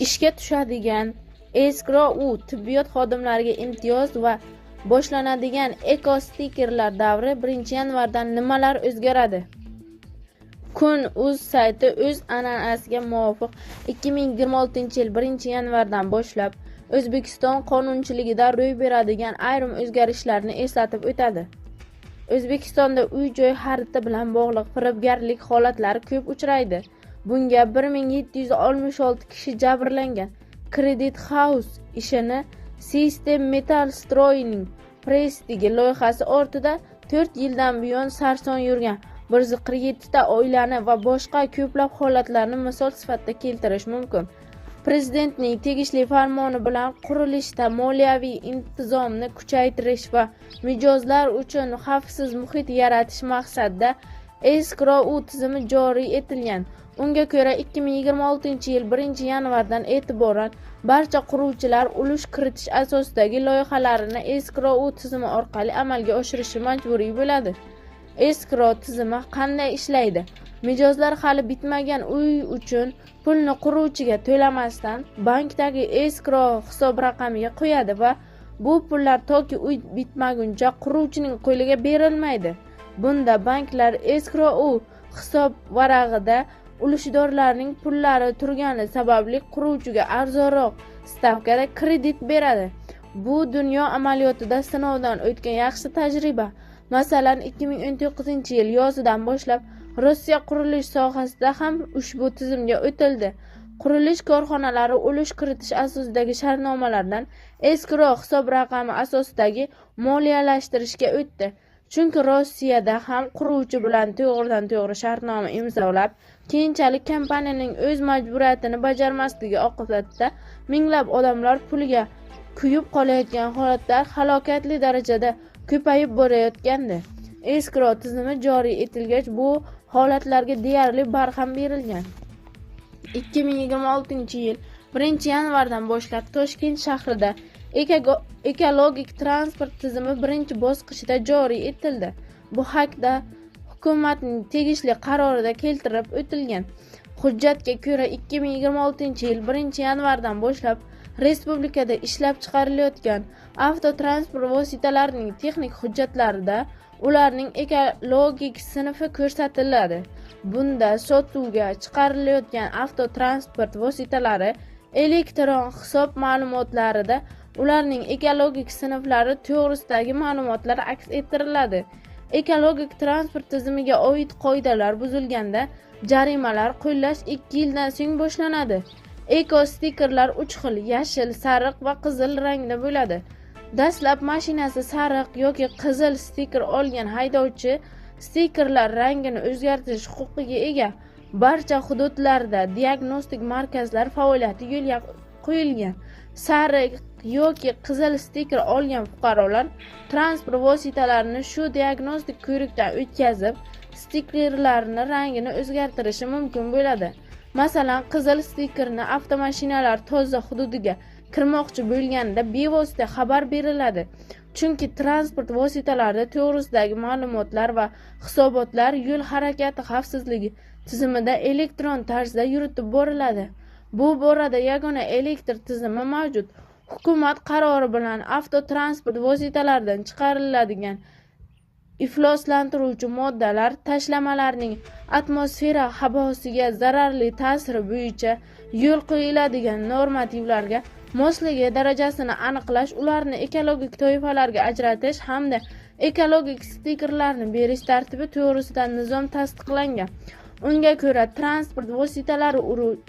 Ishga tushadigan escrow tibbiyot xodimlariga imtiyoz va boshlanadigan eko-stikerlar davri 1-yanvardan nimalar o'zgaradi? Kun.uz sayti o'z an'anasiga muvofiq 2026-yil 1-yanvardan boshlab O'zbekiston qonunchiligida ro'y beradigan ayrim o'zgarishlarni eslatib o'tadi. O'zbekistonda uy-joy xaridi bilan bog'liq firibgarlik holatlari ko'p uchraydi. Bunga 1766 kishi jabrlangan. Credit House ishini System Metal Stroyning prestigi loyihasi ortida 4 yildan buyon sarson yurgan 147 ta oilani va boshqa ko'plab holatlarni misol sifatida keltirish mumkin. Prezidentning tegishli farmoni bilan qurilishda moliyaviy intizomni kuchaytirish va mijozlar uchun xavfsiz muhit yaratish maqsadida escrow tizimi joriy etilgan. Unga ko'ra 2026-yil 1-yanvardan e'tiboran barcha quruvchilar ulush kiritish asosidagi loyihalarini escrow tizimi orqali amalga oshirishi majburiy bo'ladi. Escrow tizimi qanday ishlaydi? Mijozlar hali bitmagan uy uchun pulni quruvchiga to'lamasdan bankdagi escrow hisob raqamiga qo'yadi va bu pullar toki uy bitmaguncha quruvchining qo'liga berilmaydi. Bunda banklar escrow hisob varag'ida ulushdorlarning pullari turgani sababli quruvchiga arzonroq stavkada kredit beradi. Bu dunyo amaliyotida sinovdan o'tgan yaxshi tajriba. Masalan, 2019-yil yozidan boshlab Rossiya qurilish sohasida ham ushbu tizimga o'tildi. Qurilish korxonalari ulush kiritish asosidagi shartnomalardan escrow hisob raqami asosidagi moliyalashtirishga o'tdi. Chunki Rossiyada ham quruvchi bilan to'g'ridan-to'g'ri shartnoma imzolab, keyinchalik kompaniyaning o'z majburiyatini bajarmasligi oqibatida minglab odamlar puliga kuyib qolayotgan holatlar halokatli darajada ko'payib borayotgandi. Escrow tizimi joriy etilgach, bu holatlarga deyarli barham berilgan. 2026-yil 1-yanvardan boshlab Toshkent shahrida ekologik transport tizimi birinchi bosqichda joriy etildi. Bu haqda hukumatning tegishli qarorida keltirib o'tilgan. Hujjatga ko'ra 2026-yil 1-yanvardan boshlab respublikada ishlab chiqarilayotgan avtotransport vositalarining texnik hujjatlarida ularning ekologik sinfi ko'rsatiladi. Bunda sotuvga chiqarilayotgan avtotransport vositalari elektron hisob ma'lumotlarida ularning ekologik sinflari to'g'risidagi ma'lumotlar aks ettiriladi. Ekologik transport tizimiga oid qoidalar buzilganda jarimalar qo'llash 2 yildan so'ng boshlanadi. Eko-stikerlar 3 xil: yashil, sariq va qizil rangda bo'ladi. Dastlab mashinasi sariq yoki qizil stiker olgan haydovchi stikerlar rangini o'zgartirish huquqiga ega. Barcha hududlarda diagnostik markazlar faoliyati yo'lga qo'yilgan. Sariq yoki qizil stiker olgan fuqarolar transport vositalarini shu diagnostik ko'rikdan o'tkazib, stikerlarning rangini o'zgartirishi mumkin bo'ladi. Masalan, qizil stikerni avtomashinalar toza hududiga kirmoqchi bo'lganda bevosita xabar beriladi. Chunki transport vositalarida to'g'risidagi ma'lumotlar va hisobotlar yo'l harakati xavfsizligi tizimida elektron tarzda yuritib boriladi. Bu borada yagona elektr tizimi mavjud. Hukumat qarori bilan avtotransport vositalaridan chiqariladigan ifloslantiruvchi moddalar tashlamalarning atmosfera havosiga zararli ta'siri bo'yicha yo'l qo'yiladigan normativlarga mosligi darajasini aniqlash, ularni ekologik toifalarga ajratish hamda ekologik stikerlarni berish tartibi to'g'risida nizom tasdiqlangan. Unga ko'ra, transport vositalari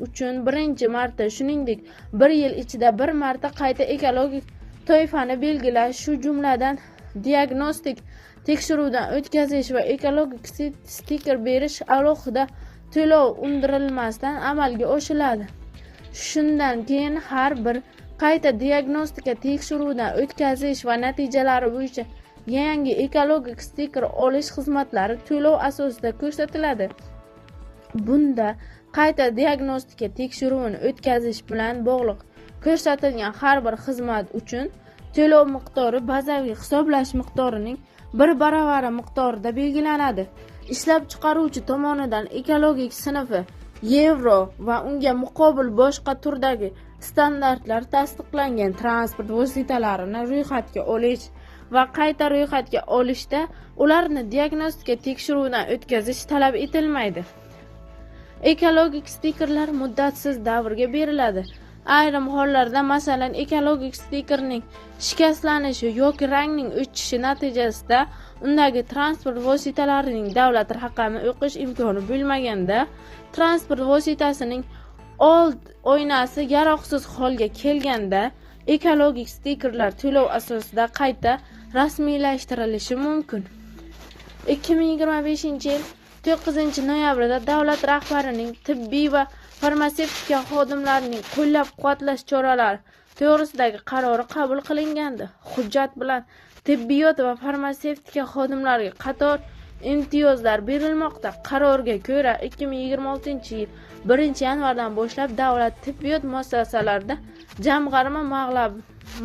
uchun birinchi marta, shuningdek, 1 yil ichida 1 marta qayta ekologik toifani belgilash, shu jumladan diagnostik tekshiruvdan o'tkazish va ekologik stiker berish alohida to'lov undirilmasdan amalga oshiriladi. Shundan keyin har bir qayta diagnostika tekshiruvdan o'tkazish va natijalari bo'yicha yangi ekologik stiker olish xizmatlari to'lov asosida ko'rsatiladi. Bunda qayta diagnostika tekshiruvini o'tkazish bilan bog'liq ko'rsatilgan har bir xizmat uchun to'lov miqdori bazaviy hisoblash miqdorining 1 baravari miqdorida belgilanadi. Ishlab chiqaruvchi tomonidan ekologik sinfi yevro va unga muqobil boshqa turdagi standartlar tasdiqlangan transport vositalarini ro'yxatga olish va qayta ro'yxatga olishda ularni diagnostika tekshiruvdan o'tkazish talab etilmaydi. Ekologik stikerlar muddatsiz davrga beriladi. Ayrim hollarda, masalan, ekologik stikerning shikastlanishi yoki rangning o'chishi natijasida undagi transport vositalarining davlat raqami o'qish imkoni bo'lmaganda, transport vositasining old oynasi yaroqsiz holga kelganda, ekologik stikerlar to'lov asosida qayta rasmiylashtirilishi mumkin. 2025-yil 9-noyabrda davlat rahbarining tibbiy va farmatsevtika xodimlarining qo'llab-quvvatlash choralari to'g'risidagi qarori qabul qilingandi. Hujjat bilan tibbiyot va farmatsevtika xodimlariga qator imtiyozlar berilmoqda. Qarorga ko'ra 2026-yil 1-yanvardan boshlab davlat tibbiyot muassasalarida jamg'arma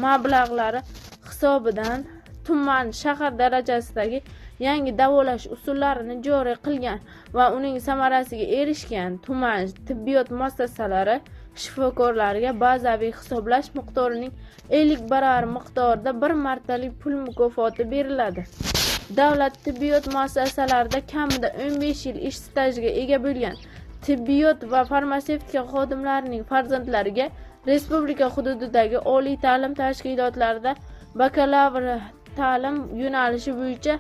mablag'lari hisobidan tuman, shahar darajasidagi yangi davolash usullarini joriy qilgan va uning samarasiga erishgan tuman tibbiyot muassasalari shifokorlariga bazaviy hisoblash miqdorining 50 baravar miqdorida bir martalik pul mukofoti beriladi. Davlat tibbiyot muassasalarida kamida 15 yil ish stajiga ega bo'lgan tibbiyot va farmatsevtika xodimlarining farzandlariga respublika hududidagi oliy ta'lim tashkilotlarida bakalavr ta'lim yo'nalishi bo'yicha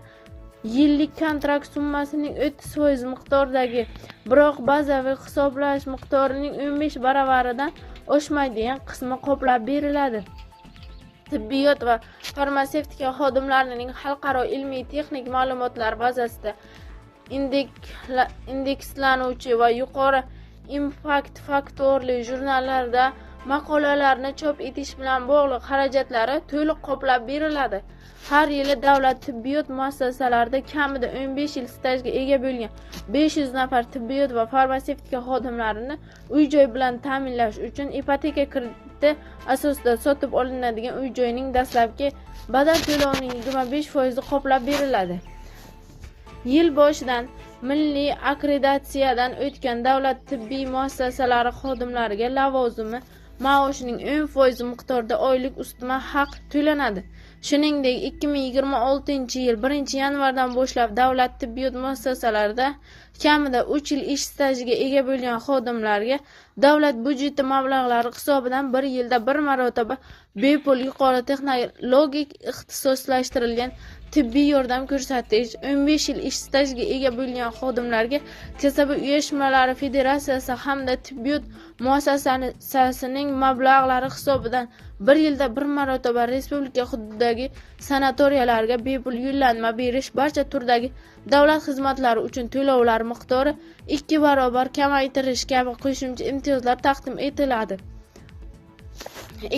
yillik kontrakt summasining 30% miqdoridagi, biroq bazaviy hisoblash miqdorining 15 baravaridan oshmaydigan qismi qoplab beriladi. Tibbiyot va farmatsevtika xodimlarining xalqaro ilmiy texnik ma'lumotlar bazasida indekslanuvchi va yuqori impact faktorli jurnallarda maqolalarni chop etish bilan bog'liq xarajatlari to'liq qoplab beriladi. Har yili davlat tibbiyot muassasalarida kamida 15 yil stajga ega bo'lgan 500 nafar tibbiyot va farmatsevtika xodimlarini uy-joy bilan ta'minlash uchun ipoteka krediti asosida sotib olinadigan uy-joyning dastlabki badal to'lovining 25% qoplab beriladi. Yil boshidan milliy akkreditatsiyadan o'tgan davlat tibbiy muassasalari xodimlariga lavozimi maoshining 10% miqdorida oylik ustma haq to'lanadi. Shuningdek, 2026-yil 1-yanvardan boshlab davlat tibbiyot muassasalarida kamida 3 yil ish stajiga ega bo'lgan xodimlarga davlat budjeti mablag'lari hisobidan 1 yilda bir marotaba bepul yuqori texnologik ixtisoslashtirilgan tibbiy yordam ko'rsatish, 15 yil ish stajiga ega bo'lgan xodimlarga kasaba uyushmalari federatsiyasi hamda tibbiyot muassasasining mablag'lari hisobidan 1 yilda bir marotaba respublika hududidagi sanatoriyalarga bepul yo'llanma berish, barcha turdagi davlat xizmatlari uchun to'lovlar miqdori 2 barobar kamaytirish kabi qo'shimcha imtiyozlar taqdim etiladi.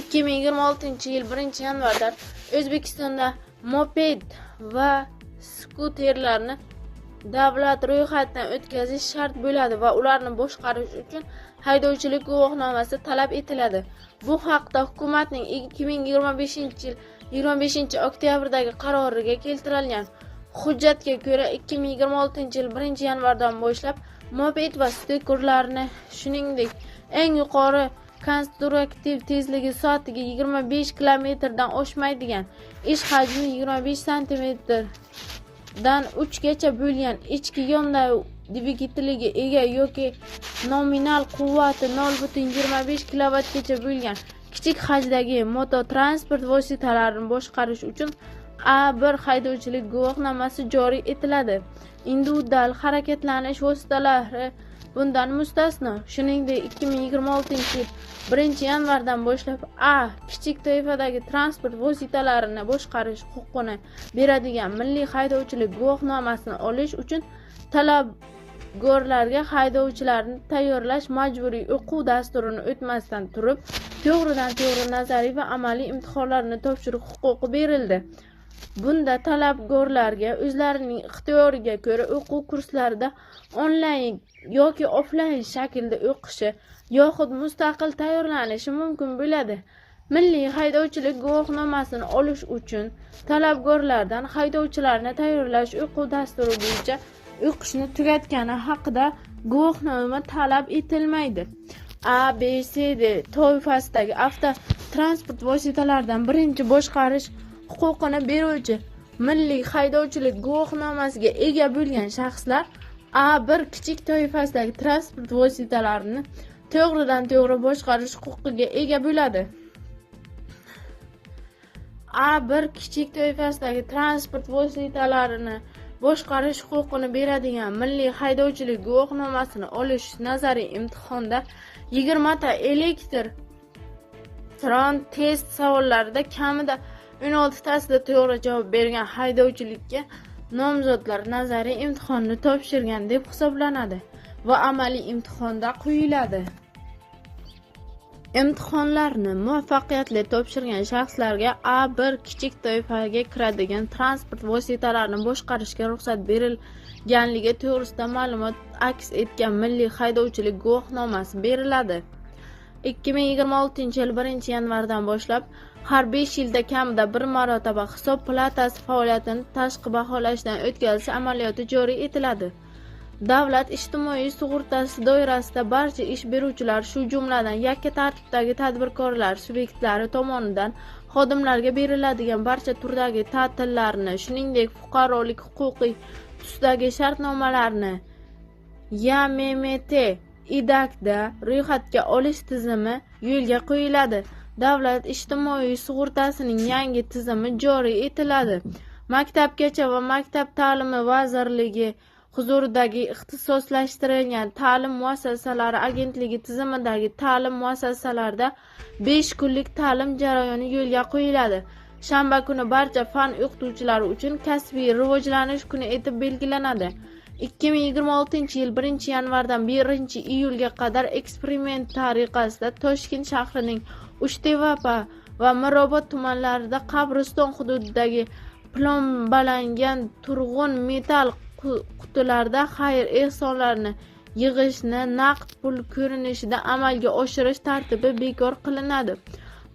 2026-yil 1-yanvardan O'zbekistonda moped va skuterlarni davlat ro'yxatidan o'tkazish shart bo'ladi va ularni boshqarish uchun haydovchilik guvohnomasi talab etiladi. Bu haqda hukumatning 2025-yil 25-oktyabrdagi qaroriga keltirilgan. Hujjatga ko'ra 2026-yil 1-yanvardan boshlab moped va skuterlarni, shuningdek, eng yuqori konstruktiv tezligi soatiga 25 km/dan oshmaydigan, ish hajmi 25 sm dan 3 gacha bo'lgan ichki yondov dvigateliga ega yoki nominal quvvati 0.25 kW gacha bo'lgan kichik hajdagi mototransport vositalarini boshqarish uchun A1 haydovchilik guvohnomasi joriy etiladi. Individual harakatlanish vositalari bundan mustasno. Shuningdek, 2026-yil 1-yanvardan boshlab A kichik toifadagi transport vositalarini boshqarish huquqini beradigan milliy haydovchilik guvohnomasini olish uchun talabgorlarga haydovchilarni tayyorlash majburiy o'quv dasturini o'tmasdan turib, to'g'ridan-to'g'ri nazariy va amaliy imtihonlarni topshirish huquqi berildi. Bunda talabgorlarga o'zlarining ixtiyoriga ko'ra o'quv kurslarida onlayn yoki offlayn shaklda o'qishi yoxud mustaqil tayyorlanishi mumkin bo'ladi. Milliy haydovchilik guvohnomasini olish uchun talabgorlardan haydovchilarni tayyorlash o'quv dasturi bo'yicha o'qishni tugatgani haqida guvohnoma talab etilmaydi. A, B, C, D toifasidagi avtotransport vositalaridan birinchi boshqarish huquqini beruvchi milliy haydovchilik guvohnomasiga ega bo'lgan shaxslar A1 kichik toifasidagi transport vositalarini to'g'ridan-to'g'ri boshqarish huquqiga ega bo'ladi. A1 kichik toifasidagi transport vositalarini boshqarish huquqini beradigan milliy haydovchilik guvohnomasini olish nazariy imtihonda 20 ta elektron test savollarida kamida 16 tasida to'g'ri javob bergan haydovchilikka nomzodlar nazariy imtihonni topshirgan deb hisoblanadi va amaliy imtihonda qo'yiladi. Imtihonlarni muvaffaqiyatli topshirgan shaxslarga A1 kichik toifaga kiradigan transport vositalarini boshqarishga ruxsat berilganligi to'g'risida ma'lumot aks etgan milliy haydovchilik guvohnomasi beriladi. 2026-yil 1-yanvardan boshlab har 5 yilda kamida bir marotaba hisob palatasi faoliyatini tashqi baholashdan o'tkazish amaliyoti joriy etiladi. Davlat ijtimoiy sug'urtasi doirasida barcha ish beruvchilar, shu jumladan yakka tartibdagi tadbirkorlar subyektlari tomonidan xodimlarga beriladigan barcha turdagi ta'tillarni, shuningdek fuqarolik huquqiy tusidagi shartnomalarni YMMT IDAKda ro'yxatga olish tizimi yo'lga qo'yiladi. Davlat ijtimoiy sug'urtasining yangi tizimi joriy etiladi. Maktabgacha va maktab ta'limi vazirligi huzuridagi ixtisoslashtirilgan ta'lim muassasalari agentligi tizimidagi ta'lim muassasalarida 5 kunlik ta'lim jarayoni yo'lga qo'yiladi. Shanba kuni barcha fan o'qituvchilari uchun kasbiy rivojlanish kuni etib belgilanadi. 2026-yil 1-yanvardan 1-iyulga qadar eksperiment tariqasida Toshkent shahrining Uchtepa va Mirobod tumanlarida qabriston hududidagi plombalangan turg'un metall qutilarda xayr-ehsonlarni yig'ishni naqd pul ko'rinishida amalga oshirish tartibi bekor qilinadi.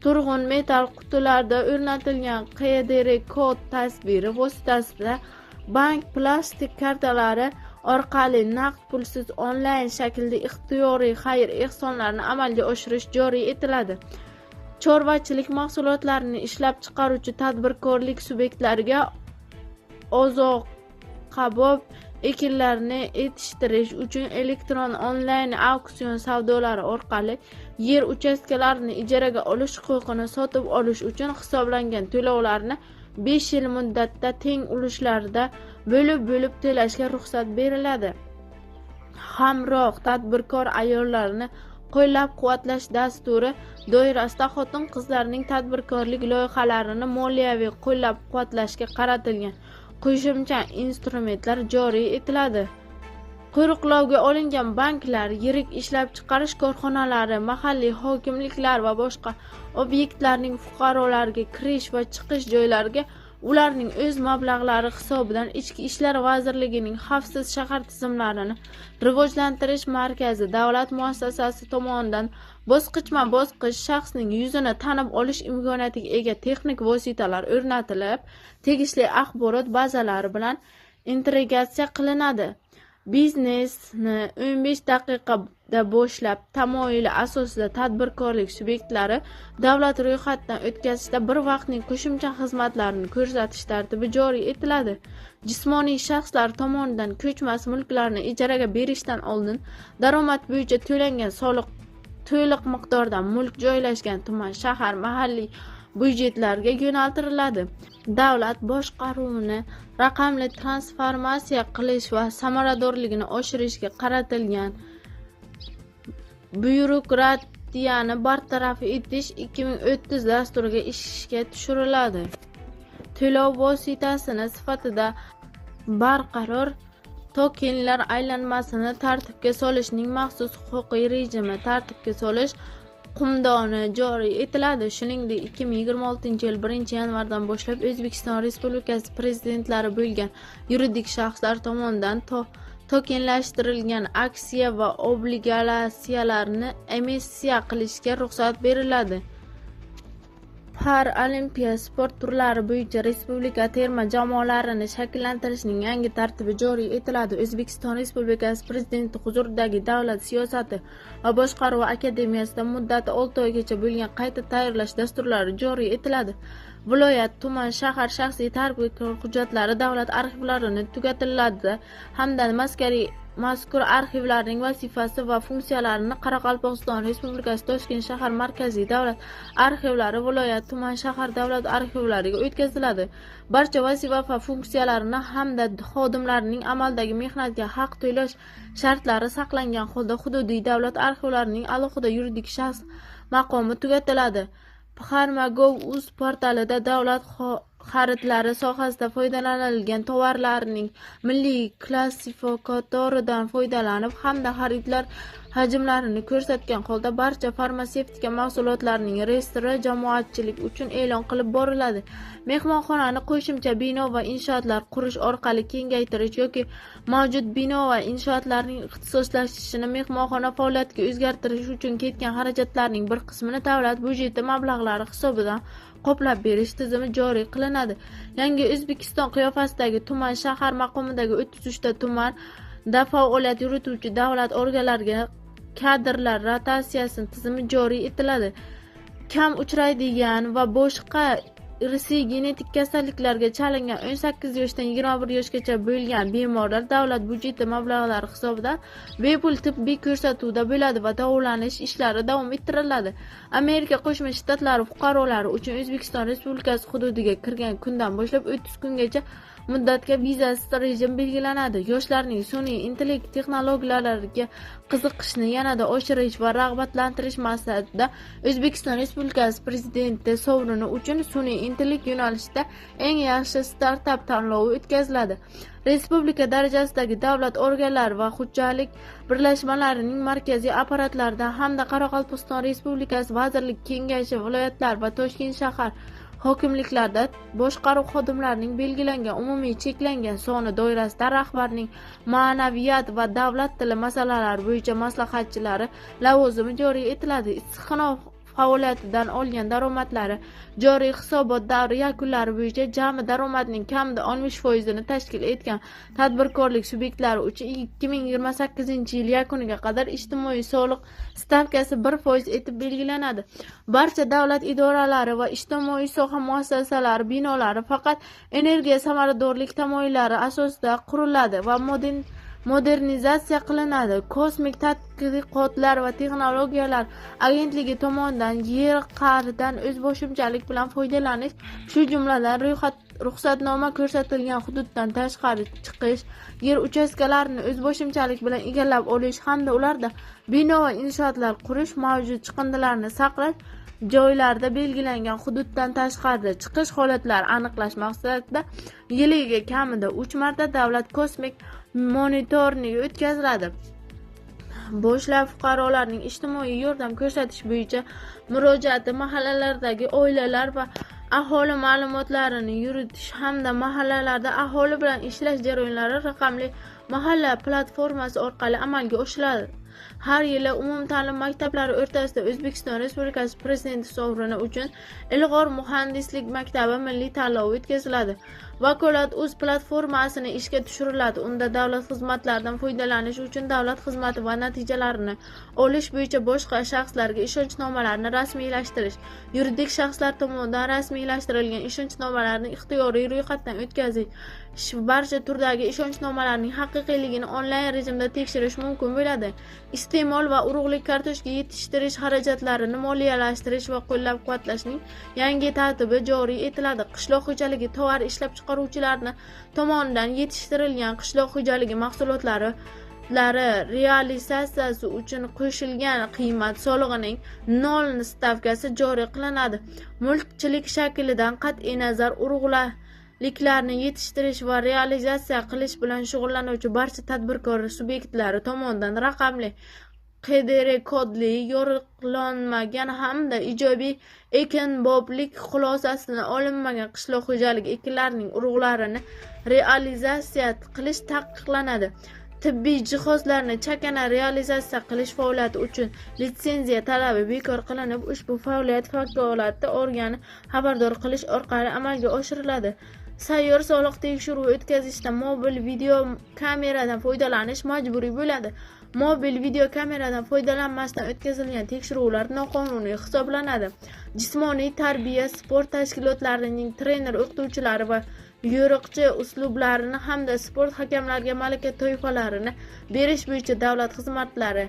Turg'un metall qutilarda o'rnatilgan QR kod tasviri vositasida bank plastik kartalari orqali naqd pulsiz onlayn shaklda ixtiyoriy xayr-ehsonlarni amalga oshirish joriy etiladi. Chorvachilik mahsulotlarini ishlab chiqaruvchi tadbirkorlik subyektlariga oziq-qabov ekinlarini yetishtirish uchun elektron onlayn auksion savdolari orqali yer uchastkalarini ijaraga olish huquqini sotib olish uchun hisoblangan to'lovlarni 5 yil muddatda teng ulushlarda bo'lib to'lashga ruxsat beriladi. Hamroh tadbirkor ayollarni qo'llab-quvvatlash dasturi doirasida xotin-qizlarning tadbirkorlik loyihalarini moliyaviy qo'llab-quvvatlashga qaratilgan qo'shimcha instrumentlar joriy etiladi. Qo'riqlovga olingan banklar, yirik ishlab chiqarish korxonalari, mahalliy hokimliklar va boshqa obyektlarning fuqarolarga kirish va chiqish joylariga ularning o'z mablag'lari hisobidan Ichki ishlar vazirligining xavfsiz shahar tizimlarini rivojlantirish markazi davlat muassasasi tomonidan bosqichma-bosqich shaxsning yuzini tanib olish imkoniyatiga ega texnik vositalar o'rnatilib, tegishli axborot bazalari bilan integratsiya qilinadi. Biznesni 15 daqiqada boshlab tamoyili asosida tadbirkorlik subyektlari davlat ro'yxatidan o'tkazishda bir vaqtning qo'shimcha xizmatlarini ko'rsatish tartibi joriy etiladi. Jismoniy shaxslar tomonidan ko'chmas mulklarni ijaraga berishdan oldin daromad bo'yicha to'langan soliq to'liq miqdorda mulk joylashgan tuman, shahar, mahalliy byudjetlarga yo'naltiriladi. Davlat boshqaruvini raqamli transformatsiya qilish va samaradorligini oshirishga qaratilgan byurokratiyani bartaraf etish 2030 dasturiga ishga tushiriladi. To'lov vositasini sifatida barqaror tokenlar aylanmasini tartibga solishning maxsus huquqiy rejimi tartibga solish qumdoni joriy etiladi. Shuningdek, 2026-yil 1-yanvardan boshlab O'zbekiston Respublikasi prezidentlari bo'lgan yuridik shaxslar tomonidan tokenlashtirilgan aksiya va obligatsiyalarni emissiya qilishga ruxsat beriladi. Paralimpiya sport turlari bo'yicha respublika terma jamoalarini shakllantirishning yangi tartibi joriy etiladi. O'zbekiston Respublikasi Prezidenti huzuridagi Davlat siyosati va boshqaruvi akademiyasida muddati 6 oygacha bo'lgan qayta tayyorlash dasturlari joriy etiladi. Viloyat, tuman, shahar shaxsiy tadbirkor hujjatlari davlat arxivlarini tugatiladi hamda mazkur arxivlarning vazifasi va funksiyalarini Qoraqalpog'iston Respublikasi Toshkent shahar markaziy davlat arxivlari, viloyat, tuman, shahar davlat arxivlariga o'tkaziladi. Barcha vazifa va funksiyalarini hamda xodimlarining amaldagi mehnatga haq to'lash shartlari saqlangan holda hududiy davlat arxivlarining alohida yuridik shaxs maqomi tugatiladi. Farmagov.uz portalida davlat xaridlari sohasida foydalanilgan tovarlarning milliy klassifikatoridan foydalanib hamda xaridlar hajmlarini ko'rsatgan holda barcha farmatsevtika mahsulotlarining reyestri jamoatchilik uchun e'lon qilib boriladi. Mehmonxonani qo'shimcha bino va inshootlar qurish orqali kengaytirish yoki mavjud bino va inshootlarning ixtisoslashishini mehmonxona faoliyatiga o'zgartirish uchun ketgan xarajatlarning bir qismini davlat byudjeti mablag'lari hisobidan qoplab berish tizimi joriy qilinadi. Yangi O'zbekiston qiyofasidagi tuman shahar maqomidagi 33 ta tumanda faoliyat yurituvchi davlat organlariga kadrlar rotatsiyasi tizimi joriy etiladi. Kam uchraydigan va boshqa irsiy genetik kasalliklarga chalingan 18 yoshdan 21 yoshgacha bo'lgan bemorlar davlat byudjeti mablag'lari hisobidan bepul tibbiy ko'rsatuvda bo'ladi va davolanish ishlari davom ettiriladi. Amerika Qo'shma Shtatlari fuqarolari uchun O'zbekiston Respublikasi hududiga kirgan kundan boshlab 30 kungacha muddatga vizasiz rejim belgilanadi. Yoshlarning sun'iy intellekt texnologiyalariga qiziqishni yanada oshirish va rag'batlantirish maqsadida O'zbekiston Respublikasi Prezidenti sovrini uchun sun'iy intellekt yo'nalishida eng yaxshi startap tanlovi o'tkaziladi. Respublika darajasidagi davlat organlari va xo'jalik birlashmalarining markaziy apparatlarida hamda Qoraqalpog'iston Respublikasi Vazirlik Kengashi, viloyatlar va Toshkent shahar hokimliklarda boshqaruv xodimlarining belgilangan umumiy cheklangan soni doirasida rahbarning ma'naviyat va davlat tili masalalari bo'yicha maslahatchilari lavozimi joriy etiladi. Issiqxona faoliyatidan olgan daromadlari joriy hisobot davri yakunlari bo'yicha jami daromadning kamida 60% tashkil etgan tadbirkorlik subyektlari uchun 2028-yil yakuniga qadar ijtimoiy soliq stavkasi 1% etib belgilanadi. Barcha davlat idoralari va ijtimoiy soha muassasalari binolari faqat energiya samaradorlik tamoyillari asosida quriladi va modernizatsiya qilinadi. Kosmik tadqiqotlar va texnologiyalar agentligi tomonidan yer qa'ridan o'zboshimchalik bilan foydalanish, shu jumladan ruxsatnoma ko'rsatilgan hududdan tashqari chiqish, yer uchastkalarini o'zboshimchalik bilan egallab olish hamda ularda bino va inshootlar qurish, mavjud chiqindilarni saqlash, joylarda belgilangan hududdan tashqarida chiqish holatlari aniqlash maqsadida yiliga kamida 3 marta davlat kosmik monitoringi o'tkaziladi. Boshlar fuqarolarning ijtimoiy yordam ko'rsatish bo'yicha murojaati, mahallalardagi oilalar va aholi ma'lumotlarini yuritish hamda mahallalarda aholi bilan ishlash jarayonlari raqamli mahalla platformasi orqali amalga oshiriladi. Har yili umumta'lim maktablari o'rtasida O'zbekiston Respublikasi Prezidenti sovrini uchun Ilg'or muhandislik maktabi milliy tanlovi o'tkaziladi. Vakolat.uz platformasini ishga tushiriladi. Unda davlat xizmatlaridan foydalanish uchun davlat xizmati va natijalarini olish bo'yicha boshqa shaxslarga ishonchnomalarni rasmiylashtirish, yuridik shaxslar tomonidan rasmiylashtirilgan ishonchnomalarni ixtiyoriy ro'yxatdan o'tkazish, barcha turdagi ishonchnomalarning haqiqiyligini onlayn rejimda tekshirish mumkin bo'ladi. Iste'mol va urug'lik kartoshka yetishtirish xarajatlarini moliyalashtirish va qo'llab-quvvatlashning yangi tartibi joriy etiladi. Qishloq xo'jaligi tovar ishlab chiqaruvchilarni tomonidan yetishtirilgan qishloq xo'jaligi mahsulotlari realizatsiyasi uchun qo'shilgan qiymat solig'ining 0 stavkasi joriy qilinadi. Mulkchilik shaklidan qat'iy nazar urug'liklarni yetishtirish va realizatsiya qilish bilan shug'ullanuvchi barcha tadbirkor subyektlari tomonidan raqamli QDR kodli, yo'riqlanmagan hamda ijobiy ekinboplik xulosasidan olinmagan qishloq xo'jaligi ekinlarining urug'larini realizatsiya qilish taqiqlanadi. tibbiy jihozlarni chakana realizatsiya qilish faoliyati uchun litsenziya talabi bekor qilinib, ushbu faoliyat vakolatli organi xabardor qilish orqali amalga oshiriladi. Sayyor soliq tekshiruvi o'tkazishda mobil video kameradan foydalanish majburiy bo'ladi. Mobil video kameradan foydalanmasdan o'tkazilgan tekshiruvlar noqonuniy hisoblanadi. Jismoniy tarbiya sport tashkilotlarining trener o'qituvchilari va yo'riqchi uslublarini hamda sport hakamlariga malaka toifalarini berish bo'yicha davlat xizmatlari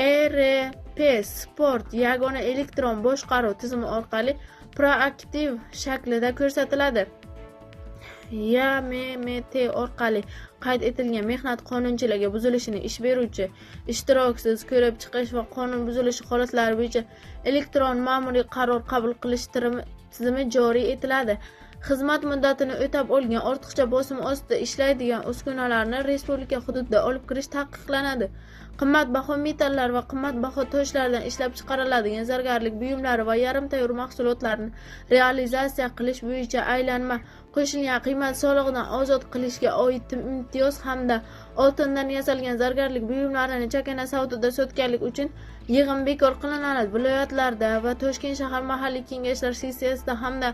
ERP sport yagona elektron boshqaruv tizimi orqali proaktiv shaklda ko'rsatiladi. YMMT orqali qayd etilgan mehnat qonunchiligi buzilishini ish beruvchi ishtiroksiz ko'rib chiqish va qonun buzilishi holatlari bo'yicha elektron ma'muriy qaror qabul qilish tizimi joriy etiladi. Xizmat muddatini o'tab olgan ortiqcha bosim ostida ishlaydigan uskunalarni respublika hududida olib kirish taqiqlanadi. Qimmatbaho metallar va qimmatbaho toshlardan ishlab chiqariladigan zargarlik buyumlari va yarim tayyor mahsulotlarni realizatsiya qilish bo'yicha aylanma qo'shilgan qiymat solig'idan ozod qilishga oid imtiyoz hamda oltindan yasalgan zargarlik buyumlarini chakana savdoda sotganlik uchun yig'im bekor qilinadi. Viloyatlarda va Toshkent shahar mahalliy kengashlar sessiyasida hamda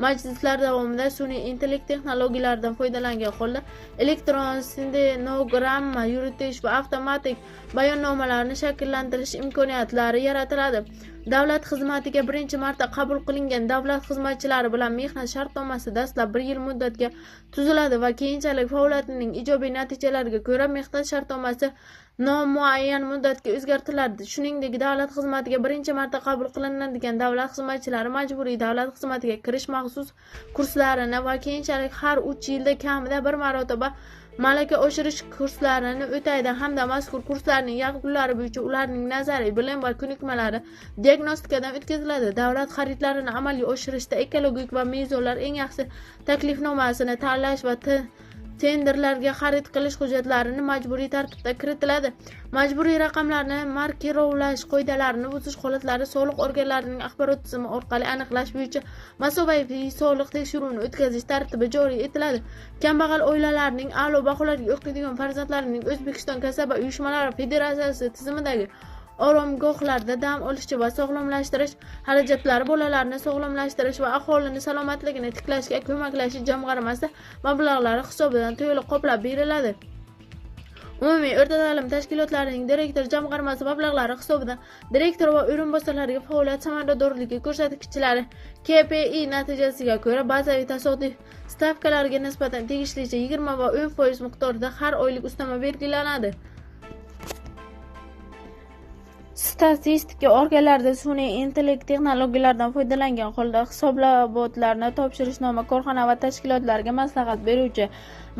majlislar davomida sun'iy intellekt texnologiyalaridan foydalangan holda elektron stenogramma yuritish va avtomatik bayonnomalarni shakllantirish imkoniyatlari yaratiladi. Davlat xizmatiga birinchi marta qabul qilingan davlat xizmatchilari bilan mehnat shartnomasi dastlab 1 yil muddatga tuziladi va keyinchalik faoliyatining ijobiy natijalariga ko'ra mehnat shartnomasi nomuayyan muddatga o'zgartiriladi. Shuningdek, davlat xizmatiga birinchi marta qabul qilinadigan davlat xizmatchilari majburiy davlat xizmatiga kirish maxsus kurslarini va keyinchalik har 3 yilda kamida bir marotaba malaka oshirish kurslarini o'taydi hamda mazkur kurslarning yakunlari bo'yicha ularning nazariy bilim va ko'nikmalari diagnostikadan o'tkaziladi. Davlat xaridlarini amalga oshirishda ekologik va mezonlar eng yaxshi taklifnomasini tanlash va tenderlarga xarid qilish hujjatlarini majburiy tartibda kiritiladi. Majburiy raqamlarni markirovlash qoidalarini buzish holatlari soliq organlarining axborot tizimi orqali aniqlash bo'yicha masofaviy soliq tekshiruvini o'tkazish tartibi joriy etiladi. Kambag'al oilalarning a'lo baholarga o'qiydigan farzandlarining O'zbekiston kasaba uyushmalari federatsiyasi tizimidagi oromgohlarda dam olish va sog'lomlashtirish xarajatlari bolalarni sog'lomlashtirish va aholini salomatligini tiklashga ko'maklashish jamg'armasi mablag'lari hisobidan to'liq qoplab beriladi. Umumiy o'rta ta'lim tashkilotlarining direktor jamg'armasi mablag'lari hisobidan direktor va o'rinbosarlariga faoliyat samaradorligi ko'rsatkichlari KPI natijasiga ko'ra bazaviy tasodif stavkalariga nisbatan tegishlicha 20 va 10% miqdorida har oylik ustama belgilanadi. Statistika organlarida sun'iy intellekt texnologiyalaridan foydalangan holda hisobotlarni topshirishnoma korxona va tashkilotlarga maslahat beruvchi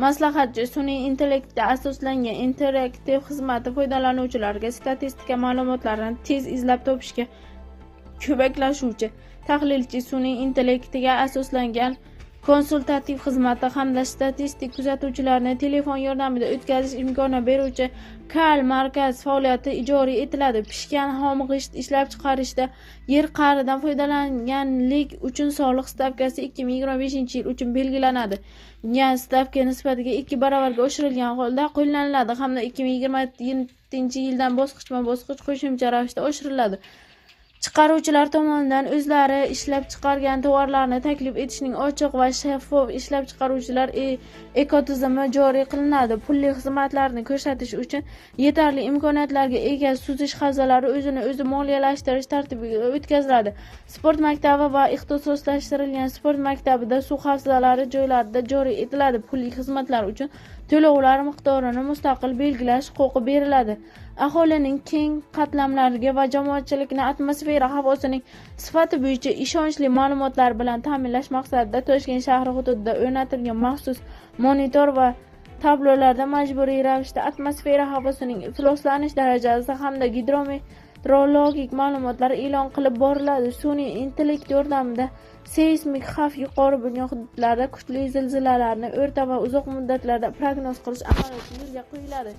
maslahatchi sun'iy intellektga asoslangan interaktiv xizmati foydalanuvchilarga statistika ma'lumotlarini tez izlab topishga ko'maklashuvchi tahlilchi sun'iy intellektiga asoslangan konsultativ xizmati hamda statistik kuzatuvchilarni telefon yordamida o'tkazish imkonini beruvchi KAL markaz faoliyati joriy etiladi. Pishgan xom g'isht ishlab chiqarishda yer qa'ridan foydalanganlik uchun soliq stavkasi 2025 yil uchun belgilanadi. Yan stavka nisbatiga 2 baravarga oshirilgan holda qo'llaniladi hamda 2027 yildan bosqichma-bosqich qo'shimcha ravishda oshiriladi. Chiqaruvchilar tomonidan o'zlari ishlab chiqargan tovarlarni taklif etishning ochiq va shaffof ishlab chiqaruvchilar ekotizimi joriy qilinadi. Pulli xizmatlarni ko'rsatish uchun yetarli imkoniyatlarga ega suzish havzalari o'zini o'zi moliyalashtirish tartibiga o'tkaziladi. Sport maktabi va ixtisoslashtirilgan sport maktabida suv havzalari joylarida joriy etiladi. Pulli xizmatlar uchun to'lovlar miqdorini mustaqil belgilash huquqi beriladi. Aholining keng qatlamlariga va jamoatchilikni atmosfera havosining sifati bo'yicha ishonchli ma'lumotlar bilan ta'minlash maqsadida Toshkent shahri hududida o'rnatilgan maxsus monitor va tablolarda majburiy ravishda atmosfera havosining ifloslanish darajasi hamda gidrometeorologik ma'lumotlar e'lon qilib boriladi. Sun'iy intellekt yordamida seysmik xavf yuqori bo'lgan hududlarda kuchli zilzilalarni o'rta va uzoq muddatlarda prognoz qilish amaliyoti yo'lga qo'yiladi.